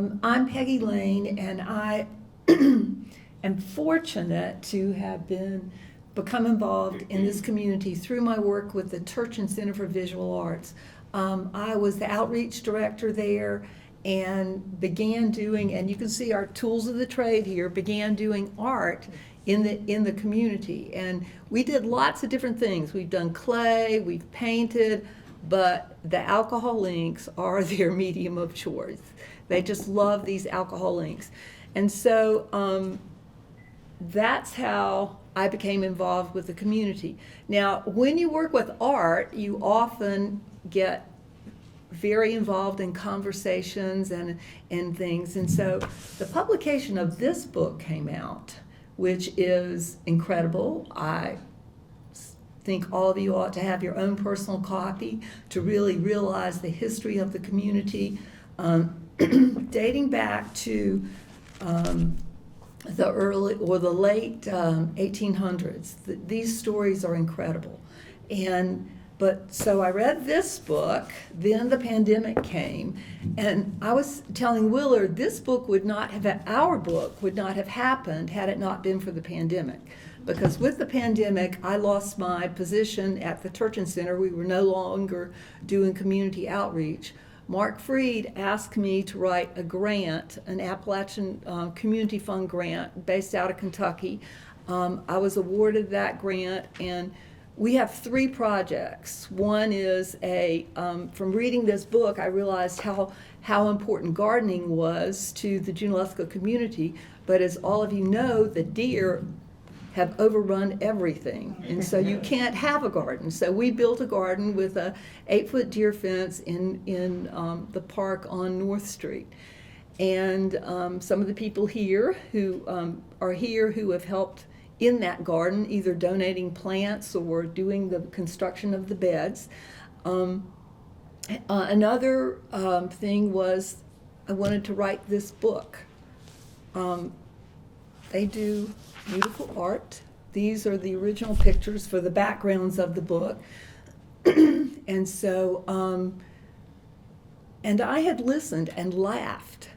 I'm Pegge Lane, and I am fortunate to have become involved in this community through my work with the Turchin Center for Visual Arts. I was the outreach director there and began doing, and you can see our tools of the trade here, began doing art in the community. And we did lots of different things. We've done clay, we've painted, but the alcohol inks are their medium of choice. They just love these alcohol inks. And so that's how I became involved with the community. Now, when you work with art, you often get very involved in conversations and things. And so the publication of this book came out, which is incredible. I think all of you ought to have your own personal copy to really realize the history of the community, dating back to the early or the late 1800s. These stories are incredible. But so I read this book, then the pandemic came, and I was telling Willard our book would not have happened had it not been for the pandemic. Because with the pandemic, I lost my position at the Turchin Center. We were no longer doing community outreach. Mark Freed asked me to write a grant, an Appalachian Community Fund grant based out of Kentucky. I was awarded that grant, and we have 3 projects. One is from reading this book, I realized how important gardening was to the Junaluska community. But as all of you know, the deer have overrun everything, and so you can't have a garden. So we built a garden with a 8-foot deer fence in the park on North Street. And some of the people here who have helped in that garden, either donating plants or doing the construction of the beds. Another thing was I wanted to write this book. They do beautiful art. These are the original pictures for the backgrounds of the book. And so, and I had listened and laughed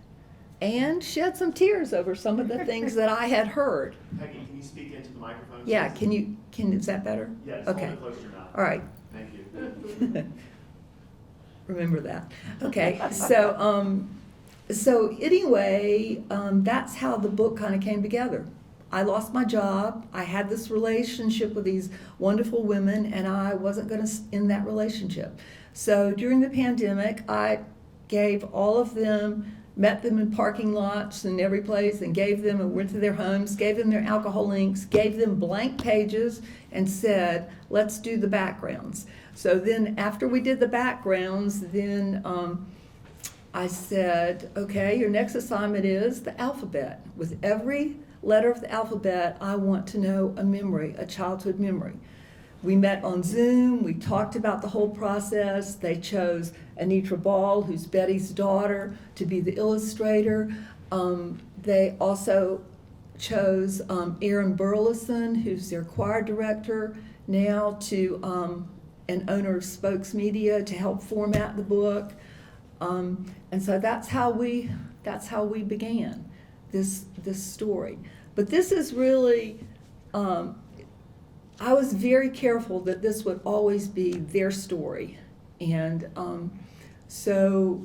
and shed some tears over some of the things that I had heard. Peggy, can you speak into the microphone? Yeah, is that better? Yeah, just okay. Hold it close to your mouth. All right. Thank you. Remember that. Okay, so anyway, that's how the book kind of came together. I lost my job. I had this relationship with these wonderful women, and I wasn't going to end that relationship. So during the pandemic, I gave all of them, met them in parking lots and every place, and went to their homes, gave them their alcohol inks, gave them blank pages, and said, let's do the backgrounds. So then after we did the backgrounds, then I said, okay, your next assignment is the alphabet. With every letter of the alphabet, I want to know a memory, a childhood memory. We met on Zoom, we talked about the whole process. They chose Anitra Ball, who's Betty's daughter, to be the illustrator. They also chose Aaron Burleson, who's their choir director now, and owner of Spokes Media, to help format the book. And so that's how we began this story. But this is really, I was very careful that this would always be their story. And so,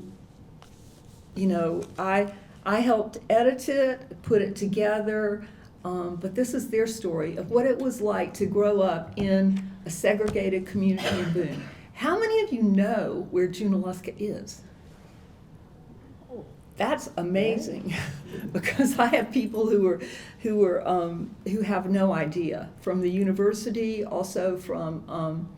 I helped edit it, put it together, but this is their story of what it was like to grow up in a segregated community in Boone. How many of you know where Junaluska is? That's amazing, because I have people who have no idea, from the university, also from.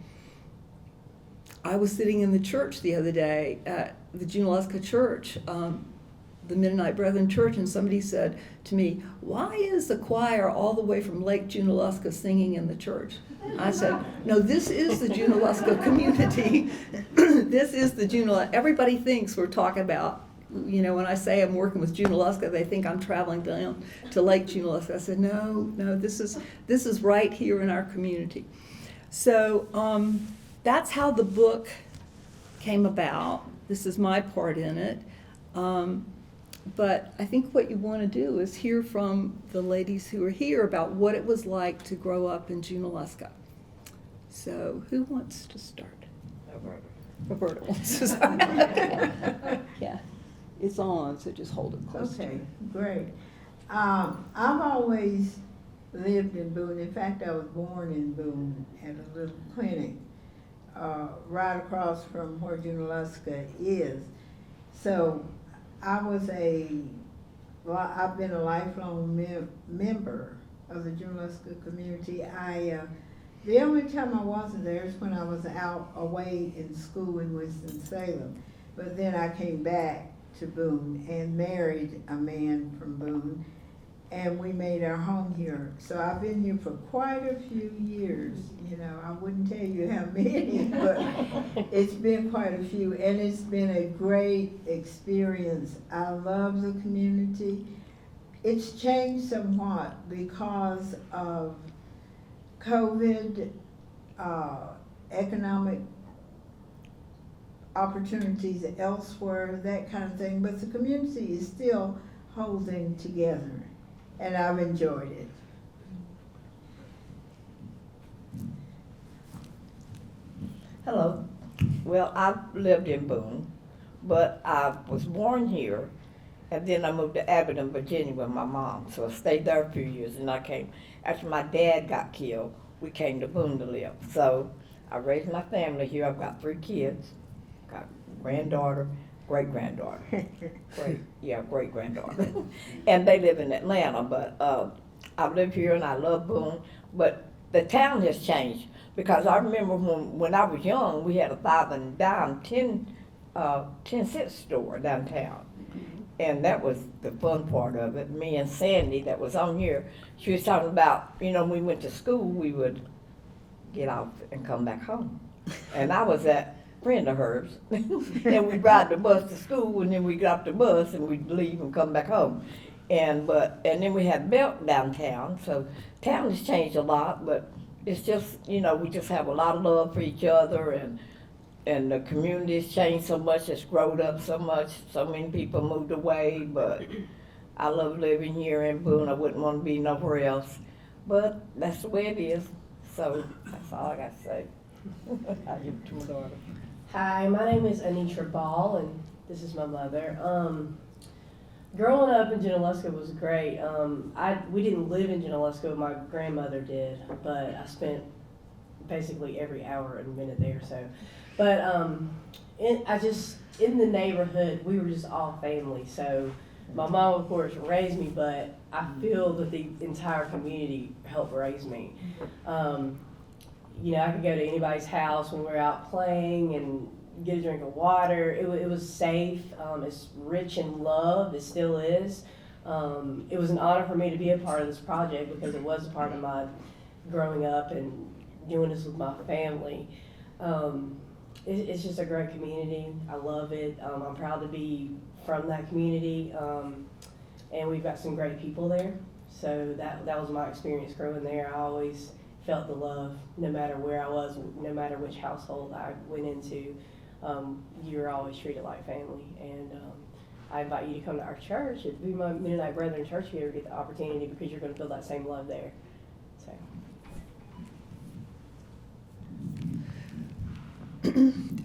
I was sitting in the church the other day at the Junaluska Church, the Mennonite Brethren Church, and somebody said to me, "Why is the choir all the way from Lake Junaluska singing in the church?" I said, "No, this is the Junaluska community. This is the Junaluska. Everybody thinks we're talking about." When I say I'm working with Junaluska, they think I'm traveling down to Lake Junaluska. I said, no, this is right here in our community. So that's how the book came about. This is my part in it. but I think what you want to do is hear from the ladies who are here about what it was like to grow up in Junaluska. So who wants to start? Roberta wants to start. Yeah, it's on, so just hold it close to Okay, you. great. I've always lived in Boone. In fact, I was born in Boone at a little clinic right across from where Junaluska is. So I've been a lifelong member of the Junaluska community. The only time I wasn't there is when I was out away in school in Winston-Salem. But then I came back to Boone and married a man from Boone, and we made our home here. So I've been here for quite a few years. You know, I wouldn't tell you how many, but it's been quite a few, and it's been a great experience. I love the community. It's changed somewhat because of COVID, economic opportunities elsewhere, that kind of thing, but the community is still holding together, and I've enjoyed it. Hello. Well, I've lived in Boone, but I was born here, and then I moved to Abingdon, Virginia with my mom. So I stayed there a few years, and I came, after my dad got killed, we came to Boone to live. So I raised my family here. I've got 3 kids, got granddaughter, great-granddaughter, great-granddaughter. And they live in Atlanta, but I live here and I love Boone, but the town has changed. Because I remember when I was young, we had a 5 and dime 10-cent store downtown. And that was the fun part of it. Me and Sandy that was on here, she was talking about, you know, when we went to school, we would get off and come back home. And I was that friend of hers. And we'd ride the bus to school, and then we'd get off the bus and we'd leave and come back home. And then we had Belt downtown, so town has changed a lot, but it's just, you know, we just have a lot of love for each other, and the community has changed so much, it's grown up so much, so many people moved away, but I love living here in Boone. I wouldn't want to be nowhere else, but that's the way it is, so that's all I got to say. I give it to my daughter. Hi, my name is Anitra Ball, and this is my mother. Growing up in Junaluska was great. We didn't live in Junaluska, my grandmother did, but I spent basically every hour and minute there. So, but in the neighborhood, we were just all family. So, my mom, of course, raised me, but I feel that the entire community helped raise me. You know, I could go to anybody's house when we were out playing and get a drink of water. It was safe. It's rich in love. It still is. It was an honor for me to be a part of this project because it was a part of my growing up and doing this with my family. It's just a great community. I love it. I'm proud to be from that community. And we've got some great people there. So that was my experience growing there. I always felt the love no matter where I was, no matter which household I went into. You're always treated like family, and I invite you to come to our church at Boone Mennonite Brethren Church if you ever get the opportunity, because you're going to feel that same love there. So.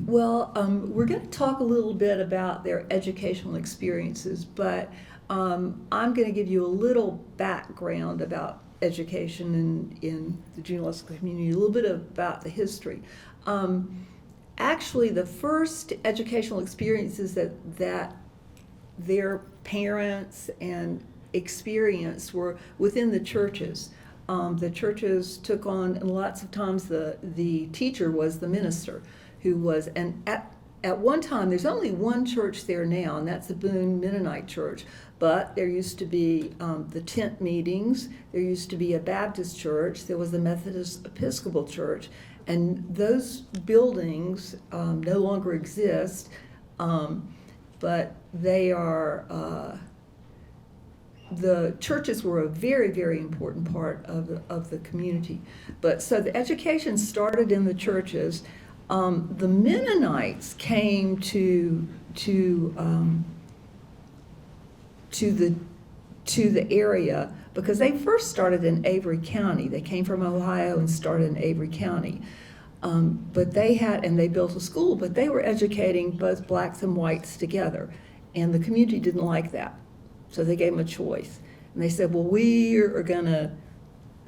Well, we're going to talk a little bit about their educational experiences, but I'm going to give you a little background about education in the Junaluska community, a little bit about the history. Actually, the first educational experiences that their parents and experienced were within the churches. The churches took on, and lots of times the teacher was the minister, who was, and at one time, there's only one church there now, and that's the Boone Mennonite Church. But there used to be the tent meetings, there used to be a Baptist church, there was the Methodist Episcopal Church, and those buildings no longer exist, but they are, the churches were a very, very important part of the community. But so the education started in the churches. The Mennonites came to to the area, because they first started in Avery County. They came from Ohio and started in Avery County. But they built a school, but they were educating both blacks and whites together. And the community didn't like that. So they gave them a choice. And they said, well, we are gonna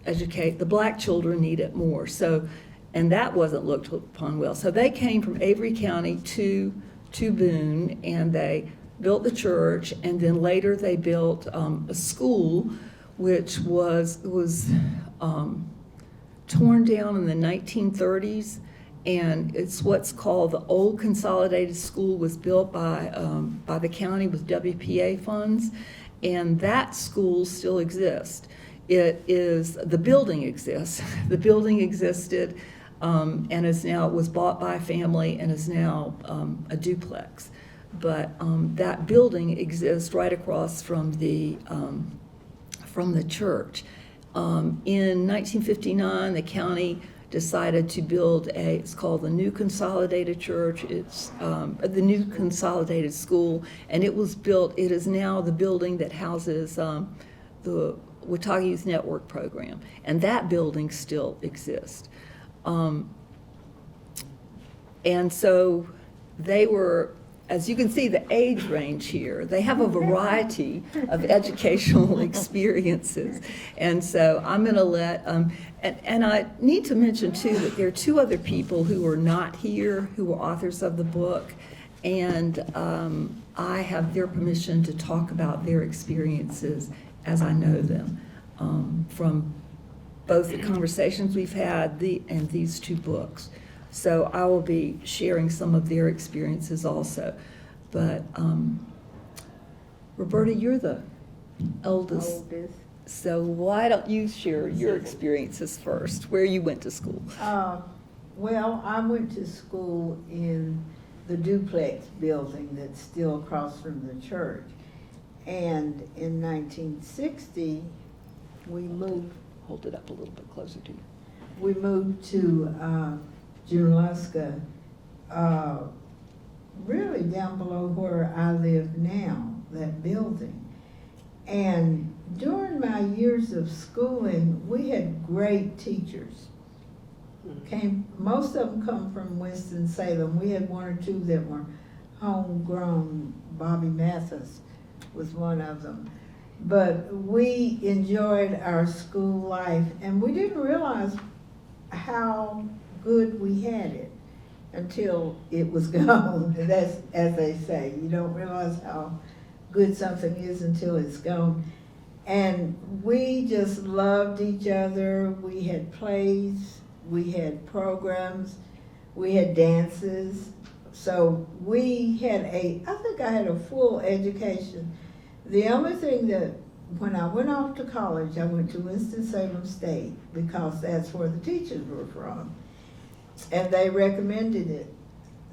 educate, the black children need it more. So, and that wasn't looked upon well. So they came from Avery County to Boone, and they built the church, and then later they built a school which was torn down in the 1930s, and it's what's called the Old Consolidated School. Was built by the county with WPA funds, and that school still exists. The building exists. The building existed and it was bought by a family and is now a duplex. But that building exists right across from the church. In 1959, the county decided to build it's called the New Consolidated Church. It's the New Consolidated School, and it was built. It is now the building that houses the Watauga Youth Network program, and that building still exists. And so they were, as you can see, the age range here, they have a variety of educational experiences. And so I'm going to let, and I need to mention too that there are two other people who are not here who are authors of the book, and I have their permission to talk about their experiences as I know them from both the conversations we've had and these two books. So I will be sharing some of their experiences also. But Roberta, you're the eldest. So why don't you share your experiences first, where you went to school? Well, I went to school in the duplex building that's still across from the church. And in 1960, we moved. Hold it up a little bit closer to you. We moved to Junaluska, really down below where I live now, that building. And during my years of schooling, we had great teachers. Most of them come from Winston-Salem. We had one or two that were homegrown. Bobby Mathis was one of them. But we enjoyed our school life, and we didn't realize how good we had it until it was gone. That's, as they say, you don't realize how good something is until it's gone. And we just loved each other. We had plays, we had programs, we had dances. So we had I think I had a full education. The only thing that, when I went off to college, I went to Winston-Salem State because that's where the teachers were from. And they recommended it,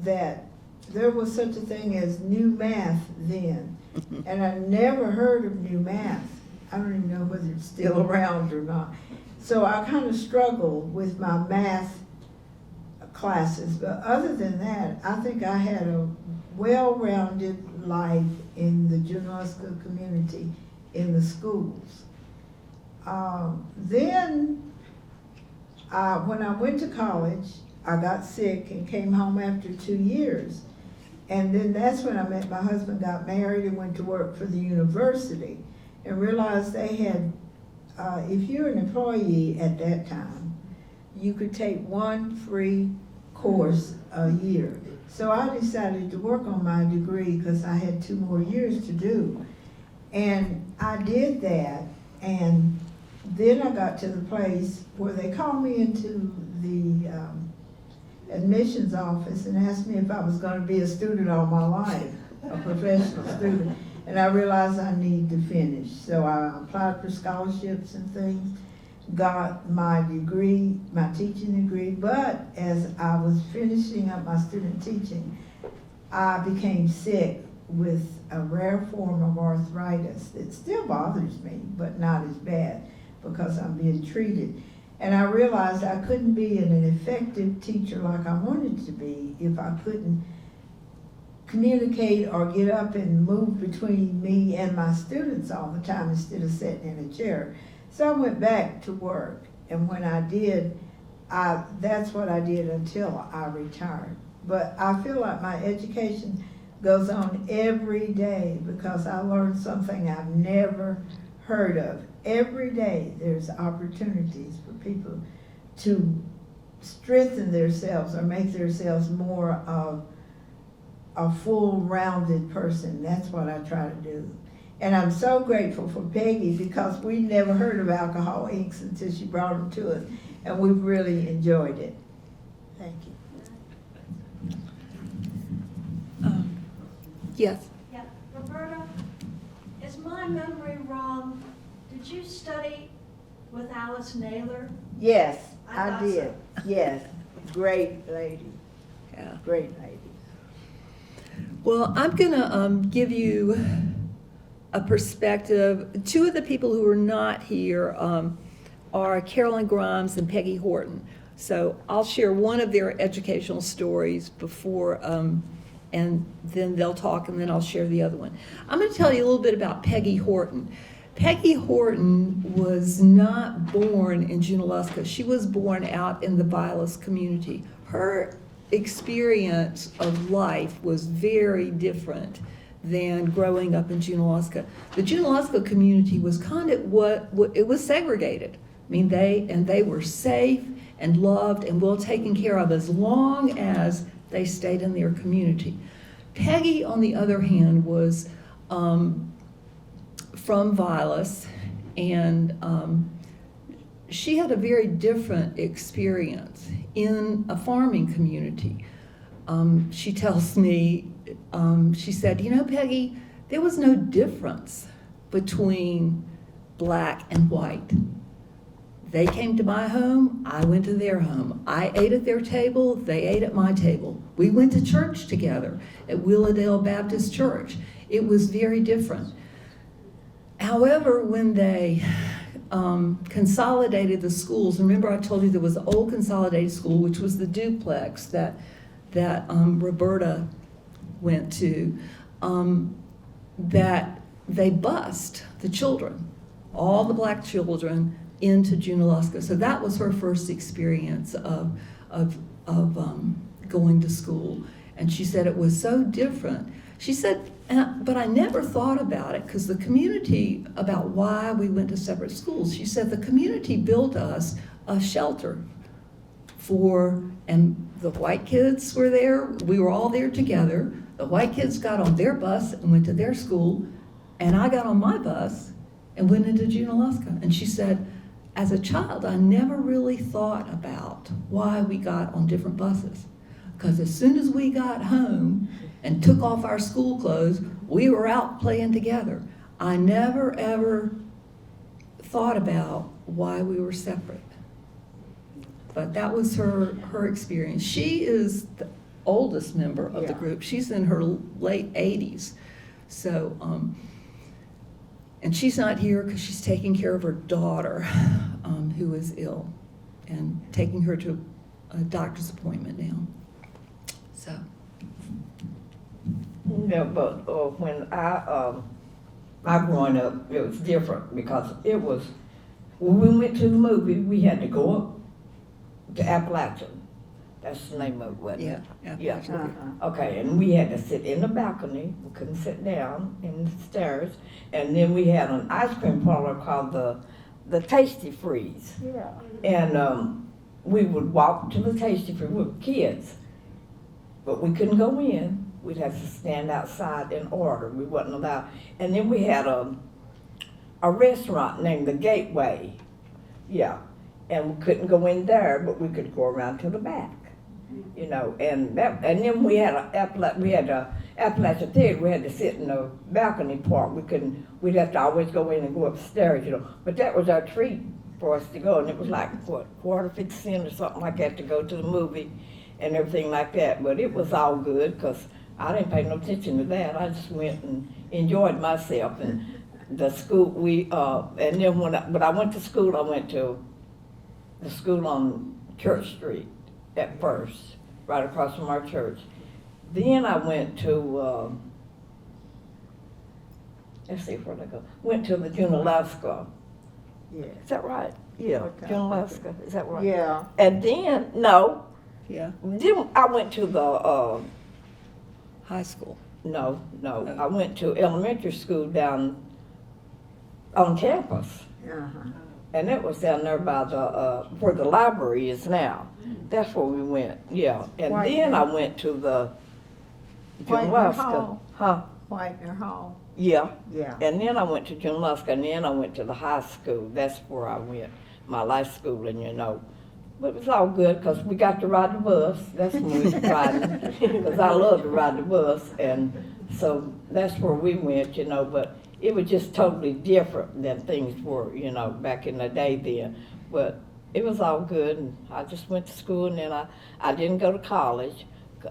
that there was such a thing as new math then. And I never heard of new math. I don't even know whether it's still around or not. So I kind of struggled with my math classes. But other than that, I think I had a well-rounded life in the Junaluska community, in the schools. Then, when I went to college, I got sick and came home after 2 years. And then that's when I met my husband, got married, and went to work for the university, and realized they had, if you're an employee at that time, you could take one free course a year. So I decided to work on my degree because I had 2 more years to do. And I did that, and then I got to the place where they called me into the admissions office and asked me if I was going to be a student all my life, a professional student. And I realized I needed to finish. So I applied for scholarships and things, got my degree, my teaching degree, but as I was finishing up my student teaching, I became sick with a rare form of arthritis. It still bothers me, but not as bad because I'm being treated. And I realized I couldn't be an effective teacher like I wanted to be if I couldn't communicate or get up and move between me and my students all the time instead of sitting in a chair. So I went back to work, and when I did, that's what I did until I retired. But I feel like my education goes on every day because I learned something I've never heard of. Every day there's opportunities for people to strengthen themselves or make themselves more of a full rounded person. That's what I try to do. And I'm so grateful for Peggy because we never heard of alcohol inks until she brought them to us, and we've really enjoyed it. Thank you. Yes. Yeah, Roberta, is my memory wrong? Did you study with Alice Naylor? Yes, I I thought did. Yes, great lady, Yeah. great lady. Well, I'm gonna give you a perspective. Two of the people who are not here are Carolyn Grimes and Peggy Horton. So I'll share one of their educational stories before, and then they'll talk, and then I'll share the other one. I'm gonna tell you a little bit about Peggy Horton. Peggy Horton was not born in Junaluska. She was born out in the Vilas community. Her experience of life was very different than growing up in Junaluska. The Junaluska community was kind of it was segregated. I mean, they were safe and loved and well taken care of as long as they stayed in their community. Peggy, on the other hand, was from Vilas, and she had a very different experience in a farming community. She tells me, she said, you know, Peggy, there was no difference between black and white. They came to my home, I went to their home. I ate at their table, they ate at my table. We went to church together at Willowdale Baptist Church. It was very different. However, when they consolidated the schools, remember I told you there was the old consolidated school, which was the duplex that Roberta went to, that they bused the children, all the black children, into Junaluska. So that was her first experience of going to school. And she said it was so different. She said, but I never thought about it because the community, about why we went to separate schools. She said the community built us a shelter and the white kids were there. We were all there together. The white kids got on their bus and went to their school, and I got on my bus and went into Junaluska. And she said, as a child, I never really thought about why we got on different buses. Because as soon as we got home and took off our school clothes, we were out playing together. I never ever thought about why we were separate. But that was her experience. She is the oldest member of the group. She's in her late 80s. So, and she's not here because she's taking care of her daughter who is ill and taking her to a doctor's appointment now. So. Yeah, but when I growing up, it was different because it was, when we went to the movie, we had to go up to Appalachian. That's the name of it, wasn't it? Yeah. Okay, and we had to sit in the balcony. We couldn't sit down in the stairs. And then we had an ice cream parlor called the Tasty Freeze. Yeah. And we would walk to the Tasty Freeze. We were kids, but we couldn't go in. We'd have to stand outside and order. We wasn't allowed. And then we had a restaurant named the Gateway. Yeah, and we couldn't go in there, but we could go around to the back. You know, and then we had a Appalachian Theater. We had to sit in the balcony part. We'd have to always go in and go upstairs, you know. But that was our treat for us to go, and it was like what, $0.25 or something like that to go to the movie and everything like that. But it was all good because I didn't pay no attention to that. I just went and enjoyed myself. And the school and then when I went to school, I went to the school on Church Street at first, right across from our church. then I went to, let's see where I go. Went to the Junaluska. Yeah. Is that right? Yeah, Okay. Junaluska. Is that right? Yeah. And then, no, Yeah, then I went to the, high school. no, Oh. I went to elementary school down on campus. Uh-huh. And it was down there by the, where the library is now. That's where we went, yeah. And White then I Bear. went to the White Bear Junaluska. Hall. Huh? Whitener Hall. Yeah. Yeah. And then I went to Junaluska, and then I went to the high school. That's where I went, my life schooling, you know. But it was all good, because we got to ride the bus. That's when we was riding, because I love to ride the bus. And so that's where we went, you know. But it was just totally different than things were, you know, back in the day then. But it was all good, and I just went to school, and then I didn't go to college,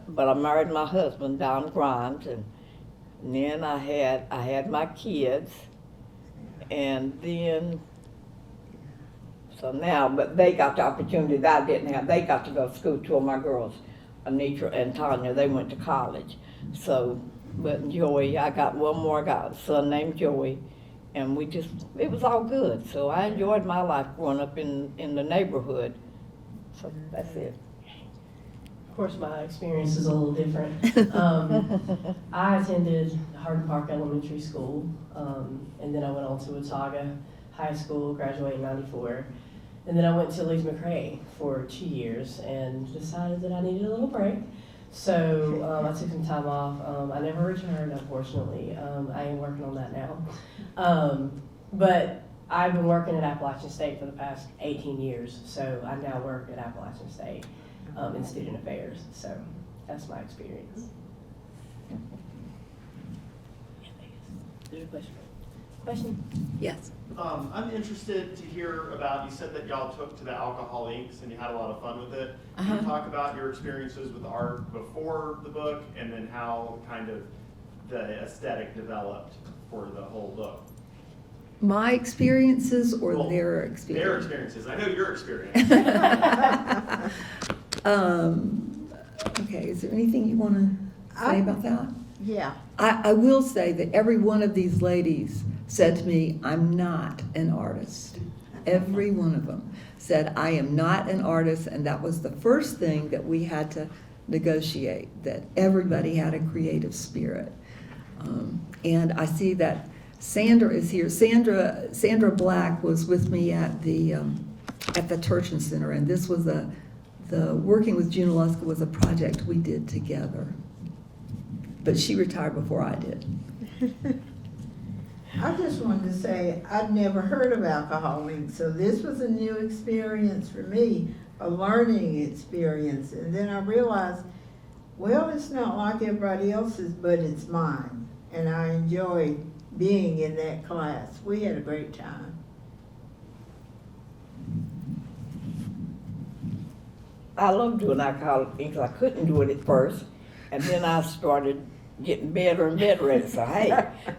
but I married my husband, Don Grimes, and then I had my kids, and then, so now, but they got the opportunity that I didn't have. They got to go to school, two of my girls, Anitra and Tanya, they went to college. So, but Joey, I got one more, I got a son named Joey, and it was all good. So I enjoyed my life growing up in the neighborhood. So that's it. Of course, my experience is a little different. I attended Hardin Park Elementary School, and then I went on to Watauga High School, graduated in '94. And then I went to Lee's McRae for 2 years and decided that I needed a little break. So I took some time off. I never returned, unfortunately. I am working on that now. But I've been working at Appalachian State for the past 18 years, so I now work at Appalachian State in student affairs. So that's my experience. Question? Yes. I'm interested to hear about, you said that y'all took to the alcohol inks and you had a lot of fun with it. Can you talk about your experiences with the art before the book and then how kind of the aesthetic developed for the whole book? My experiences or Well, their Their experience? experiences, I know your experience. Okay, is there anything you want to say about that? Yeah. I will say that every one of these ladies said to me, I'm not an artist. Every one of them said, I am not an artist, and that was the first thing that we had to negotiate, that everybody had a creative spirit. And I see that Sandra is here. Sandra Black was with me at the Turchin Center, and this was the working with Junaluska was a project we did together. But she retired before I did. I just wanted to say, I'd never heard of alcohol ink, so this was a new experience for me, a learning experience. And then I realized, well, it's not like everybody else's, but it's mine. And I enjoyed being in that class. We had a great time. I love doing alcoholic inks. I couldn't do it at first, and then I started getting better and better at it. So hey,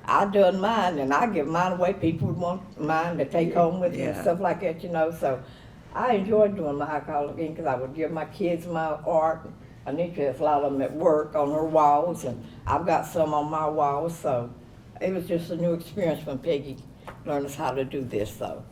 I done mine, and I give mine away. People would want mine to take home with me and Yeah. stuff like that, you know. So I enjoyed doing my alcoholic ink because I would give my kids my art. Anitra has a lot of them at work on her walls, and I've got some on my walls. So it was just a new experience when Peggy learned us how to do this. So.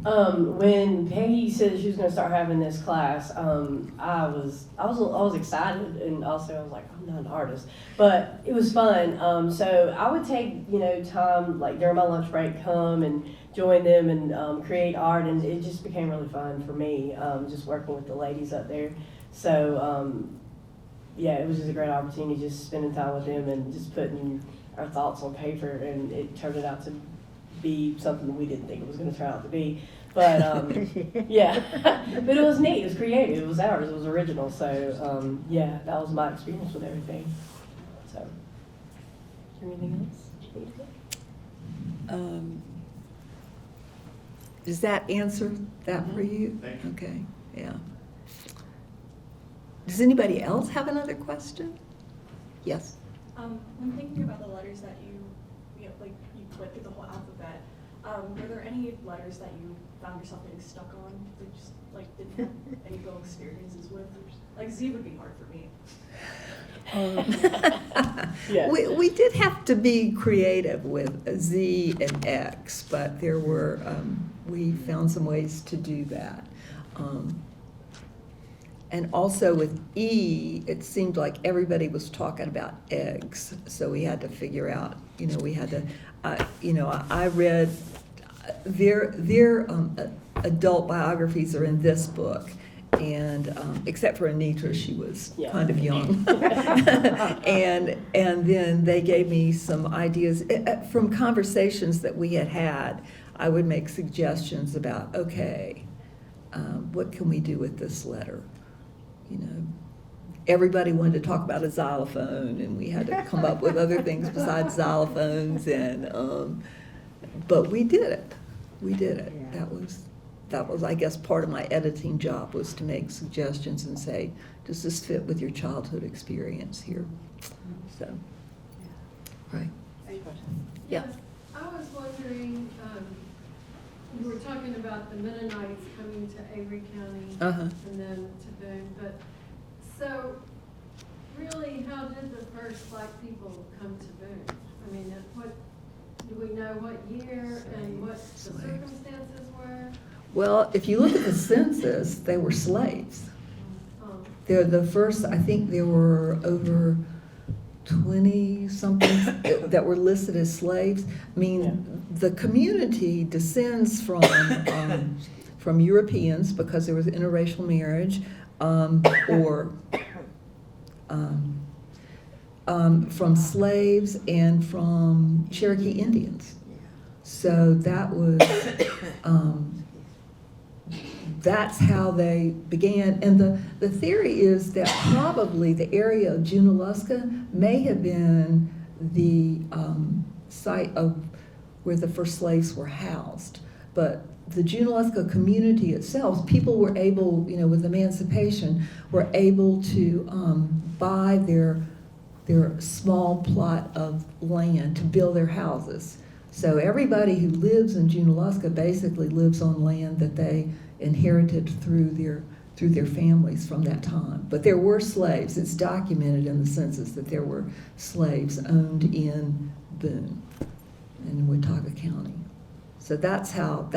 When Peggy said she was going to start having this class, I was excited, and also I was like, I'm not an artist, but it was fun. So I would take time like during my lunch break, come and join them and create art, and it just became really fun for me, just working with the ladies up there. So yeah, it was just a great opportunity, just spending time with them and just putting our thoughts on paper, and it turned out to be something that we didn't think it was going to turn out to be. But yeah, but it was neat. It was creative. It was ours. It was original. So yeah, that was my experience with everything. So, is there anything else? Does that answer that for you? Thank you. Okay, yeah. Does anybody else have another question? Yes? When thinking about the letters that you went through the whole alphabet, Were there any letters that you found yourself getting stuck on that you just like didn't have any real experiences with? Like Z would be hard for me. Yeah. We did have to be creative with Z and X, but there were, we found some ways to do that. And also with E, it seemed like everybody was talking about eggs, so we had to figure out, we had to, I read their adult biographies are in this book, and except for Anitra, she was kind of young. and then they gave me some ideas from conversations that we had. I would make suggestions about, okay, what can we do with this letter? Everybody wanted to talk about a xylophone, and we had to come up with other things besides xylophones, and but we did it. We did it. Yeah. That was, I guess, part of my editing job, was to make suggestions and say, does this fit with your childhood experience here? So, right. Yeah. Yes, I was wondering, you were talking about the Mennonites coming to Avery County Uh-huh. and then to Boone, but so really, how did the first Black people come to Boone? I mean, do we know what year and what the circumstances were? Well, if you look at the census, they were slaves. They're the first, I think there were over 20-something that were listed as slaves. I mean, the community descends from Europeans, because there was interracial marriage, or from slaves and from Cherokee Indians. So that was, that's how they began. And the theory is that probably the area of Junaluska may have been the site of where the first slaves were housed. But the Junaluska community itself, people were able, with emancipation, were able to buy their small plot of land to build their houses. So everybody who lives in Junaluska basically lives on land that they inherited through their families from that time. But there were slaves. It's documented in the census that there were slaves owned in Boone and Watauga County. So that's how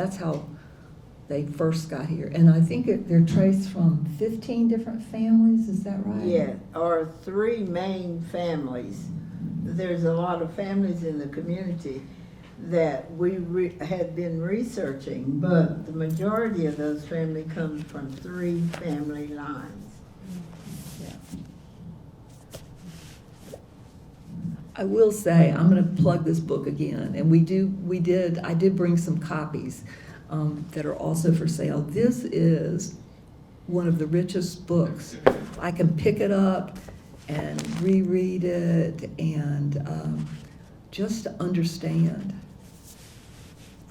they first got here. And I think they're traced from 15 different families, is that right? Yeah, or 3 main families. There's a lot of families in the community that we had been researching, but the majority of those families come from 3 family lines. Yeah. I will say, I'm going to plug this book again, and I did bring some copies that are also for sale. This is one of the richest books. I can pick it up and reread it and just to understand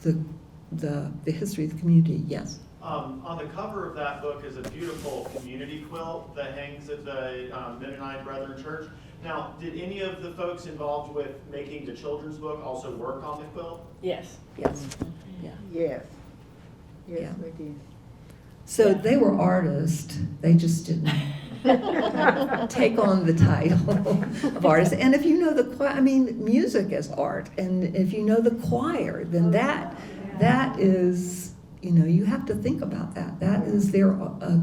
the history of the community. Yes? On the cover of that book is a beautiful community quilt that hangs at the Mennonite Brethren Church. Now, did any of the folks involved with making the children's book also work on the quilt? Yes. Yes. Yeah. Yes. Yes, Yeah. we did. So Yeah. they were artists. They just didn't take on the title of artist. And if you know the choir, music is art. And if you know the choir, then that is, you have to think about that. That is their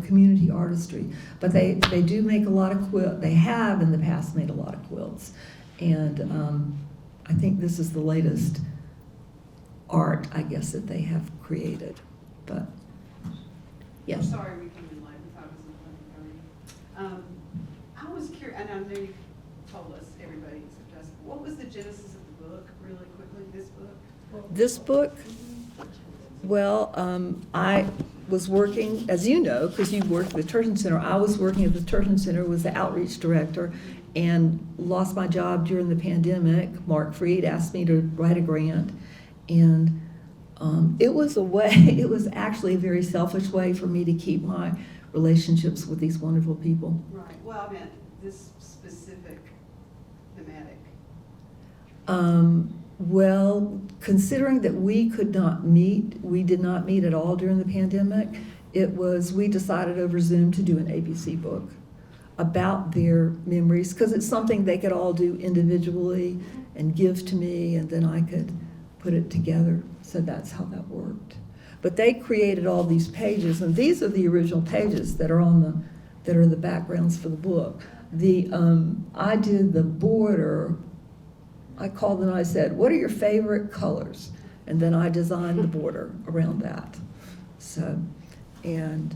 community artistry. But they do make a lot of quilts. They have in the past made a lot of quilts. And I think this is the latest art, I guess, that they have created. But, yes. Sorry we came in late. We thought it was 11:30. I was curious, and I know you told us, everybody except us, what was the genesis of the book, really quickly, this book? This book? Well, I was working, as you know, because you worked at the Turton Center, I was working at the Turton Center, was the outreach director, and lost my job during the pandemic. Mark Freed asked me to write a grant, and it was actually a very selfish way for me to keep my relationships with these wonderful people. Right, well, I meant this specific thematic. Well, considering that we did not meet at all during the pandemic, we decided over Zoom to do an ABC book about their memories, because it's something they could all do individually and give to me, and then I could put it together. So that's how that worked. But they created all these pages, and these are the original pages that are the backgrounds for the book. I did the border. I called them and I said, "What are your favorite colors?" And then I designed the border around that. So, and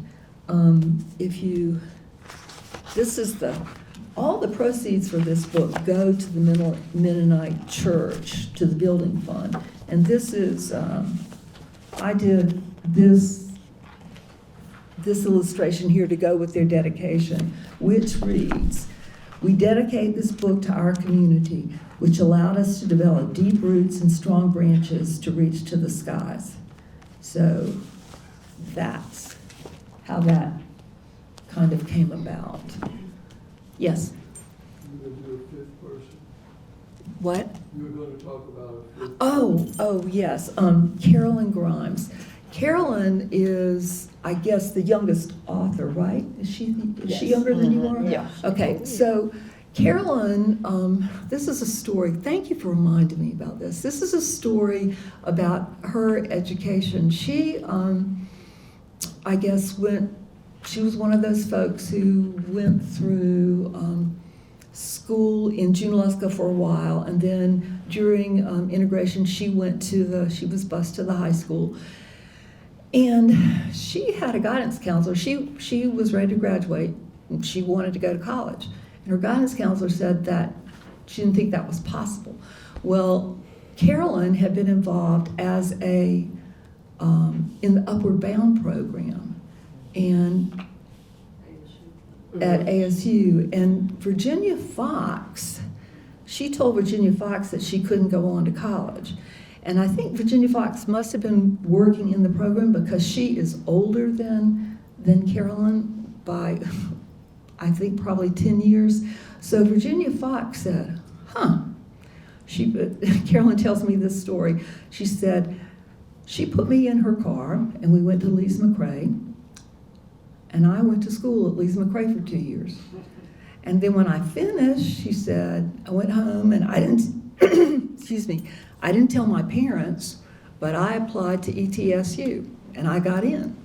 all the proceeds for this book go to the Mennonite Church, to the building fund. And this is, I did this illustration here to go with their dedication, which reads, "We dedicate this book to our community, which allowed us to develop deep roots and strong branches to reach to the skies." So that's how that kind of came about. Yes? You were going to do a fifth person. What? You were going to talk about a fifth Oh, yes. Carolyn Grimes. Carolyn is, I guess, the youngest author, right? Is she younger than you are? Yeah. Okay, so Carolyn, this is a story. Thank you for reminding me about this. This is a story about her education. She, I guess, she was one of those folks who went through school in Junaluska for a while, and then during integration, she was bused to the high school. And she had a guidance counselor. She was ready to graduate, and she wanted to go to college. And her guidance counselor said that she didn't think that was possible. Well, Carolyn had been involved as in the Upward Bound program, and at ASU. And Virginia Fox, she told Virginia Fox that she couldn't go on to college. And I think Virginia Fox must have been working in the program, because she is older than Carolyn by, I think, probably 10 years. So Virginia Fox said, Carolyn tells me this story. She said, she put me in her car and we went to Lees McRae, and I went to school at Lees McRae for 2 years. And then when I finished, she said, I went home and I didn't, excuse me, I didn't tell my parents, but I applied to ETSU and I got in.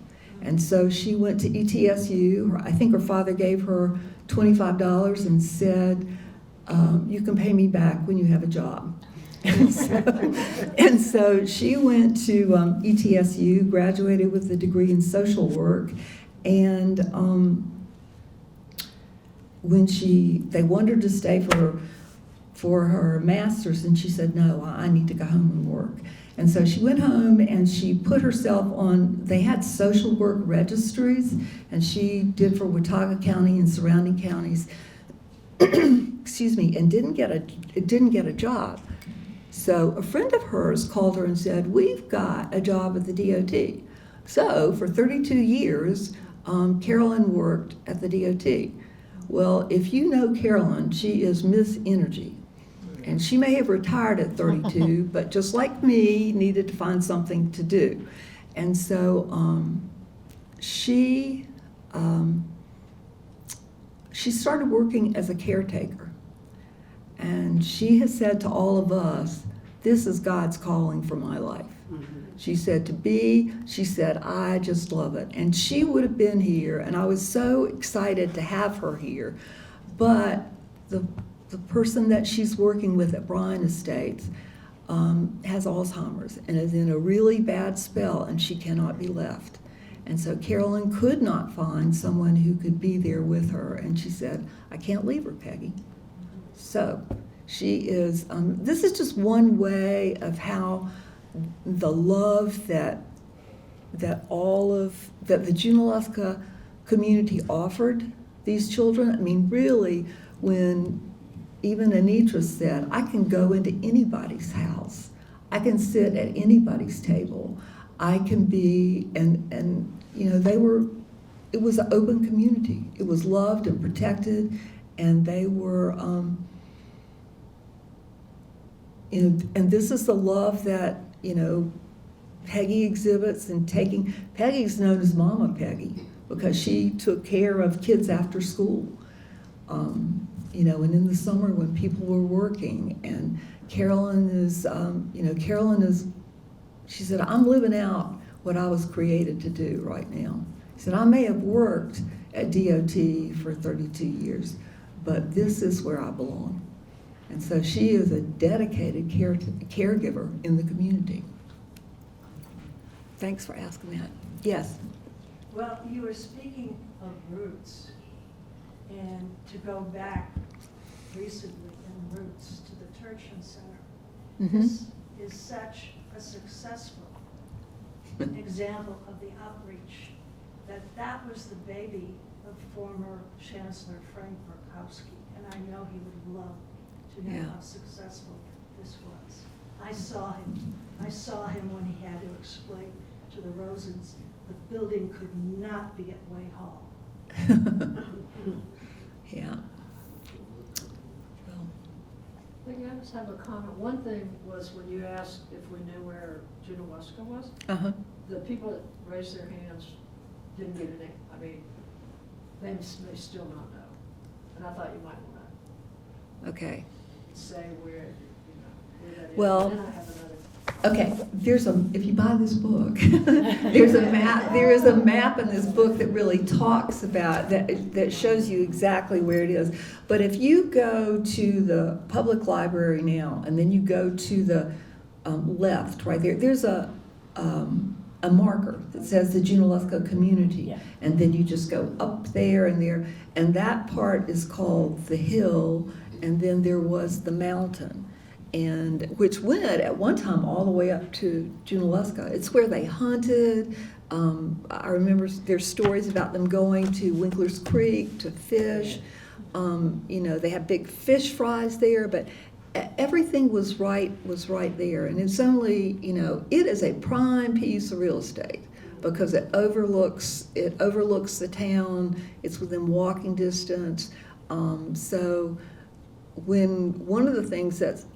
And so she went to ETSU. I think her father gave her $25 and said, you can pay me back when you have a job. And so she went to ETSU, graduated with a degree in social work, and when they wanted her to stay for her master's, and she said, no, I need to go home and work. And so she went home and she put herself on, they had social work registries, and she did for Watauga County and surrounding counties, excuse me, and didn't get a job. So a friend of hers called her and said, we've got a job at the DOT. So for 32 years, Carolyn worked at the DOT. Well, if you know Carolyn, she is Miss Energy. And she may have retired at 32, but just like me, needed to find something to do. And so she started working as a caretaker. And she has said to all of us, this is God's calling for my life. She said I just love it. And she would have been here, and I was so excited to have her here. But the person that she's working with at Bryan Estates has Alzheimer's and is in a really bad spell, and she cannot be left. And so Carolyn could not find someone who could be there with her, and she said, I can't leave her, Peggy. So she is, this is just one way of how the love that the Junaluska community offered these children. I mean, really, when even Anitra said, I can go into anybody's house, I can sit at anybody's table, I can be, and you know, it was an open community. It was loved and protected, and they were, and this is the love that, Peggy exhibits, and Peggy's known as Mama Peggy because she took care of kids after school. And in the summer when people were working, and Carolyn is, she said, I'm living out what I was created to do right now. She said, I may have worked at DOT for 32 years, but this is where I belong. And so she is a dedicated caregiver in the community. Thanks for asking that. Yes? Well, you were speaking of roots, and to go back recently in roots to the Tertian Center. Mm-hmm. This is such a successful example of the outreach that was the baby of former Chancellor Frank Murkowski, and I know he would love to know how successful this was. I saw him when he had to explain to the Rosens the building could not be at Way Hall. Yeah. I think I just have a comment. One thing was when you asked if we knew where Junaluska was, Uh-huh. the people that raised their hands didn't get any, I mean, they may still not know. And I thought you might want to Okay. say where that is. Well, And then I have another. Okay, if you buy this book, there is a map in this book that really talks about, that shows you exactly where it is. But if you go to the public library now, and then you go to the left, right there's a marker that says the Junaluska community. Yeah. And then you just go up there, and that part is called the hill, and then there was the mountain. And which went at one time all the way up to Junaluska. It's where they hunted. I remember there's stories about them going to Winkler's Creek to fish. They have big fish fries there, but everything was right there. And it's only, it is a prime piece of real estate because it overlooks the town. It's within walking distance. So when one of the things that's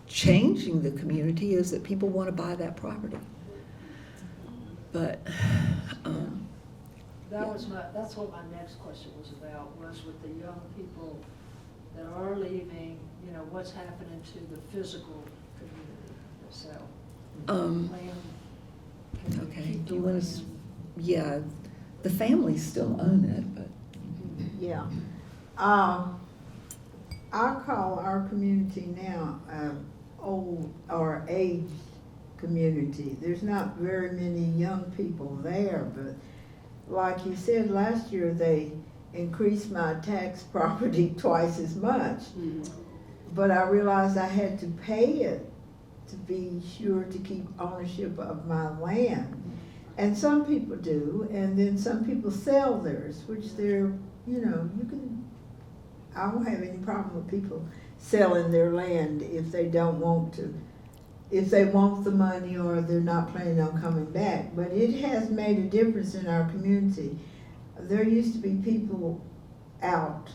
changing the community is that people want to buy that property. But That's what my next question was about, was with the young people that are leaving, what's happening to the physical community itself. Okay, do you want to, the families still own it, but. Yeah. I call our community now old or aged community. There's not very many young people there, but like you said, last year they increased my tax property twice as much. Mm-hmm. But I realized I had to pay it to be sure to keep ownership of my land. And some people do, and then some people sell theirs, which they're, I don't have any problem with people selling their land if they don't want to, if they want the money or they're not planning on coming back. But it has made a difference in our community. There used to be people out.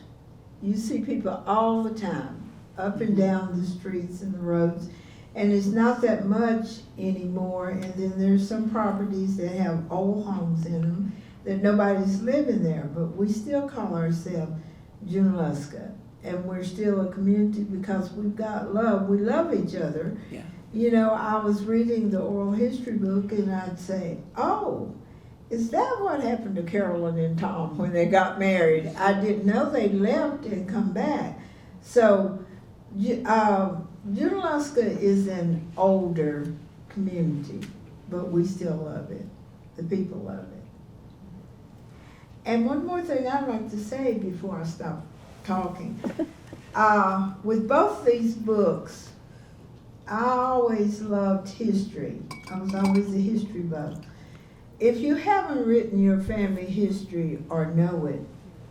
You see people all the time, up and down the streets and the roads, and it's not that much anymore. And then there's some properties that have old homes in them that nobody's living there, but we still call ourselves Junaluska, and we're still a community because we've got love. We love each other. Yeah. I was reading the oral history book, and I'd say, oh, is that what happened to Carolyn and Tom when they got married? I didn't know they left and come back. So Junaluska is an older community, but we still love it. The people love it. And one more thing I'd like to say before I stop talking. With both these books, I always loved history. I was always a history buff. If you haven't written your family history or know it,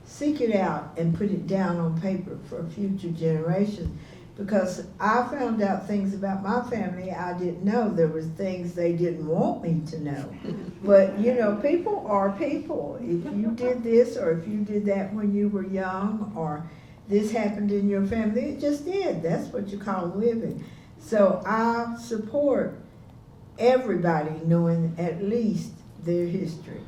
seek it out and put it down on paper for future generations. Because I found out things about my family I didn't know. There was things they didn't want me to know. But, people are people. If you did this or if you did that when you were young, or this happened in your family. It just did. That's what you call living. So I support everybody knowing at least their history.